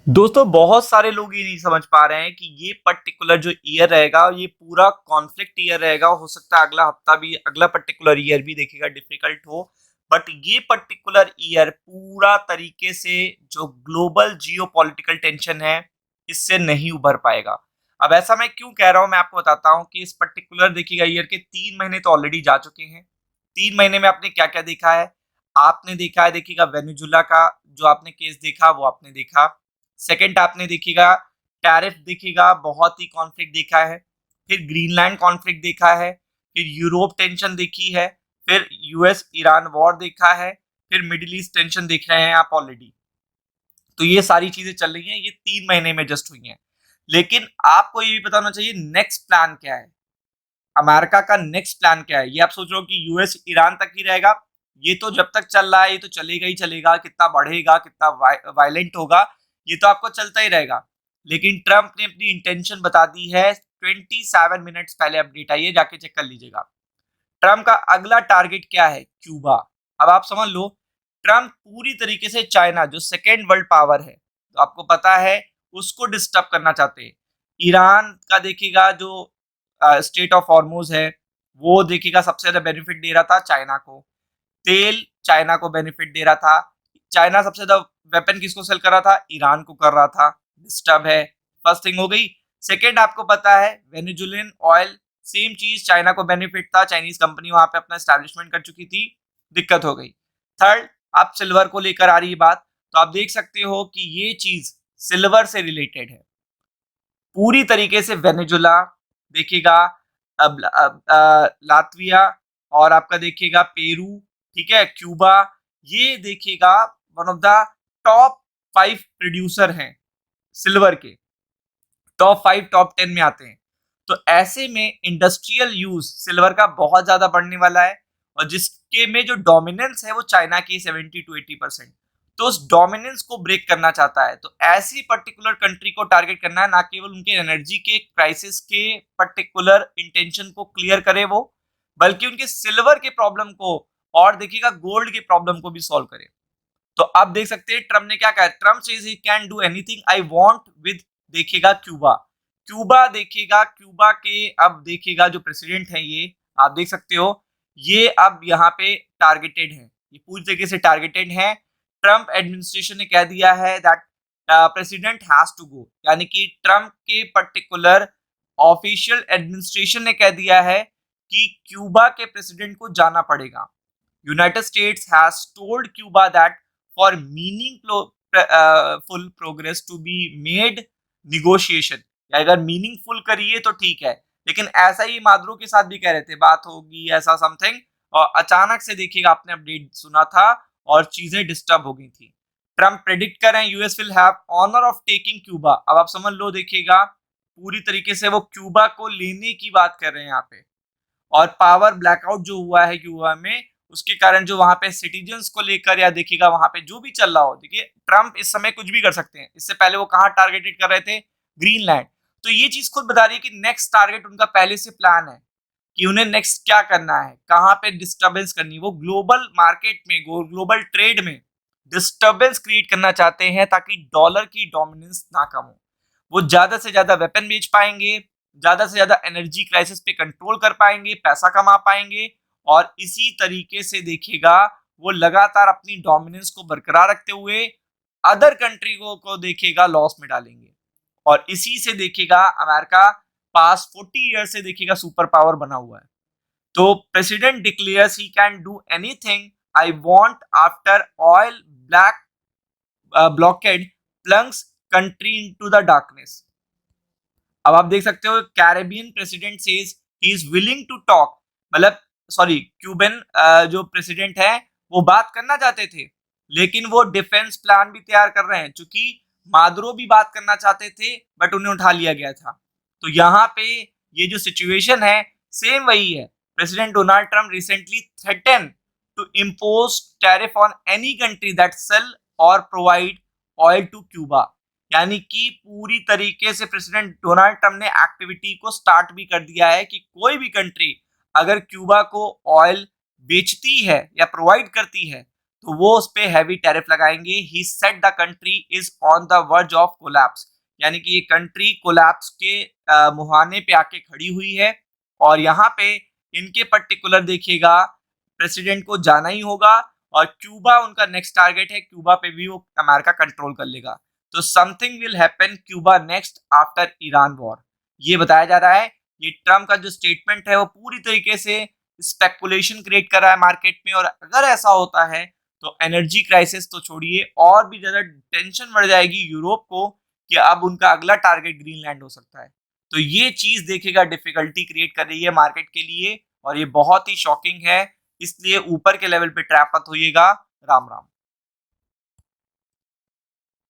दोस्तों बहुत सारे लोग ये नहीं समझ पा रहे हैं कि ये पर्टिकुलर जो ईयर रहेगा ये पूरा कॉन्फ्लिक्ट ईयर रहेगा। हो सकता है अगला हफ्ता भी अगला पर्टिकुलर ईयर भी देखिएगा डिफिकल्ट हो, बट ये पर्टिकुलर ईयर पूरा तरीके से जो ग्लोबल जियोपॉलिटिकल टेंशन है इससे नहीं उभर पाएगा। अब ऐसा मैं क्यों कह रहा हूं मैं आपको बताता हूं कि इस पर्टिकुलर देखिएगा ईयर के 3 महीने तो ऑलरेडी जा चुके हैं। 3 महीने में आपने क्या क्या देखा है? आपने देखा है देखिएगा वेनेजुला का जो आपने केस देखा वो आपने देखा। सेकंड आपने देखिएगा टैरिफ देखिएगा बहुत ही कॉन्फ्लिक्ट देखा है। फिर ग्रीनलैंड कॉन्फ्लिक्ट देखा है। फिर यूरोप टेंशन देखी है। फिर यूएस ईरान वॉर देखा है। फिर मिडिल ईस्ट टेंशन देख रहे हैं आप ऑलरेडी। तो ये सारी चीजें चल रही हैं, ये 3 महीने में जस्ट हुई हैं। लेकिन आपको ये भी पता होना चाहिए नेक्स्ट प्लान क्या है। अमेरिका का नेक्स्ट प्लान क्या है? ये आप सोच रहे हो कि यूएस ईरान तक ही रहेगा। ये तो जब तक चल रहा है ये तो चलेगा ही चलेगा, कितना बढ़ेगा कितना वायलेंट होगा ये तो आपको चलता ही रहेगा। लेकिन ट्रंप ने अपनी इंटेंशन बता दी है। 27 मिनट्स पहले अपडेट आई है, जाके चेक कर लीजिएगा। ट्रंप का अगला टारगेट क्या है? क्यूबा। अब आप समझ लो ट्रंप पूरी तरीके से चाइना जो सेकेंड वर्ल्ड पावर है तो आपको पता है उसको डिस्टर्ब करना चाहते हैं। ईरान का देखिएगा जो स्टेट ऑफ हॉर्मोज है वो देखिएगा सबसे ज्यादा बेनिफिट दे रहा था चाइना को। तेल चाइना को बेनिफिट दे रहा था। चाइना सबसे ज्यादा वेपन किसको सेल कर रहा था? ईरान को कर रहा था। डिस्टर्ब है। फर्स्ट थिंग हो गई। सेकेंड आपको पता है वेनेजुलियन ऑयल सेम चीज चाइना को बेनिफिट था, चाइनीज कंपनी वहां पे अपना एस्टैब्लिशमेंट कर चुकी थी, दिक्कत हो गई। थर्ड आप सिल्वर को लेकर आ रही है बात, तो आप देख सकते हो कि ये चीज सिल्वर से रिलेटेड है पूरी तरीके से। वेनेजुला देखिएगा, लातविया और आपका देखिएगा पेरू, ठीक है, क्यूबा, ये देखिएगा one of the top 5 producer हैं सिल्वर के। टॉप 5 टॉप 10 में आते हैं। तो ऐसे में इंडस्ट्रियल यूज सिल्वर का बहुत ज्यादा बढ़ने वाला है और जिसके में जो डोमिनेंस है वो चाइना की 70 to 80%। तो उस डोमिनेंस को ब्रेक करना चाहता है, तो ऐसी पर्टिकुलर कंट्री को टारगेट करना है, ना केवल उनके एनर्जी के क्राइसिस के पर्टिकुलर इंटेंशन को क्लियर करे वो, बल्कि उनके सिल्वर के प्रॉब्लम को और देखिएगा गोल्ड के प्रॉब्लम को भी सॉल्व करे। तो आप देख सकते हैं ट्रम्प ने क्या कहा। Trump says he can do anything I want with देखिएगा क्यूबा। क्यूबा देखिएगा, क्यूबा के अब देखिएगा जो प्रेसिडेंट है ये आप देख सकते हो, ये अब यहाँ पे टारगेटेड है, ये पूरी तरीके से टारगेटेड है। ट्रम्प एडमिनिस्ट्रेशन ने कह दिया है that president has to go, यानी कि ट्रम्प के पर्टिकुलर ऑफिशियल एडमिनिस्ट्रेशन ने कह दिया है कि क्यूबा के प्रेसिडेंट को जाना पड़ेगा। United States has told Cuba that for meaningful progress to be made negotiation, या अगर मीनिंगफुल करिए तो ठीक है, लेकिन ऐसा ही मादुरो के साथ भी कह रहे थे बात होगी ऐसा समथिंग, और अचानक से देखिएगा आपने अपडेट सुना था और चीजें डिस्टर्ब हो गई थी। ट्रम्प प्रेडिक्ट कर रहे हैं US will have honour of taking Cuba. अब आप समझ लो देखिएगा पूरी तरीके से वो क्यूबा को लेने की बात कर रहे हैं यहाँ पे। और पावर ब्लैकआउट जो हुआ है क्यूबा में उसके कारण जो वहां पे सिटीजन्स को लेकर या देखिएगा वहां पे जो भी चल रहा हो, देखिए ट्रम्प इस समय कुछ भी कर सकते हैं। इससे पहले वो कहाँ टारगेटेड कर रहे थे? ग्रीनलैंड। तो ये चीज खुद बता रही है कि नेक्स्ट टारगेट उनका पहले से प्लान है कि उन्हें नेक्स्ट क्या करना है, कहाँ पे डिस्टर्बेंस करनी है। वो ग्लोबल मार्केट में ग्लोबल ट्रेड में डिस्टर्बेंस क्रिएट करना चाहते हैं ताकि डॉलर की डोमिनेंस ना कम हो। वो ज्यादा से ज्यादा वेपन बेच पाएंगे, ज्यादा से ज्यादा एनर्जी क्राइसिस पे कंट्रोल कर पाएंगे, पैसा कमा पाएंगे, और इसी तरीके से देखिएगा वो लगातार अपनी डोमिनेंस को बरकरार रखते हुए अदर कंट्री को देखिएगा लॉस में डालेंगे। और इसी से देखिएगा अमेरिका पास 40 ईयर से देखिएगा सुपर पावर बना हुआ है। तो president declares he can do anything I want after oil black blockade plunges country into the darkness. अब आप देख सकते हो Caribbean president says he is willing to talk, मतलब सॉरी क्यूबन जो प्रेसिडेंट है वो बात करना चाहते थे, लेकिन वो डिफेंस प्लान भी तैयार कर रहे हैं, क्योंकि मादुरो भी बात करना चाहते थे बट उन्हें उठा लिया गया था। तो यहाँ पे ये जो सिचुएशन है सेम वही है। President Donald Trump recently threaten to impose tariff on any country that sell और प्रोवाइड ऑयल टू क्यूबा। यानी कि पूरी तरीके से प्रेसिडेंट डोनाल्ड ट्रम्प ने एक्टिविटी को स्टार्ट भी कर दिया है कि कोई भी कंट्री अगर क्यूबा को ऑयल बेचती है या प्रोवाइड करती है तो वो उस पे हैवी टैरिफ लगाएंगे। He said the country is on the verge of collapse, यानी कि ये कंट्री कोलैप्स के मुहाने पे आके खड़ी हुई है। और यहाँ पे इनके पर्टिकुलर देखिएगा प्रेसिडेंट को जाना ही होगा, और क्यूबा उनका नेक्स्ट टारगेट है, क्यूबा पे भी वो अमेरिका कंट्रोल कर लेगा। तो something will happen Cuba next after Iran war, ये बताया जा रहा है। ये ट्रम्प का जो स्टेटमेंट है वो पूरी तरीके से स्पेकुलेशन क्रिएट कर रहा है मार्केट में, और अगर ऐसा होता है तो एनर्जी क्राइसिस तो छोड़िए, और भी ज्यादा टेंशन बढ़ जाएगी यूरोप को कि अब उनका अगला टारगेट ग्रीनलैंड हो सकता है। तो ये चीज देखेगा डिफिकल्टी क्रिएट कर रही है मार्केट के लिए, और ये बहुत ही शॉकिंग है, इसलिए ऊपर के लेवल पे ट्रैप मत होइएगा। राम राम।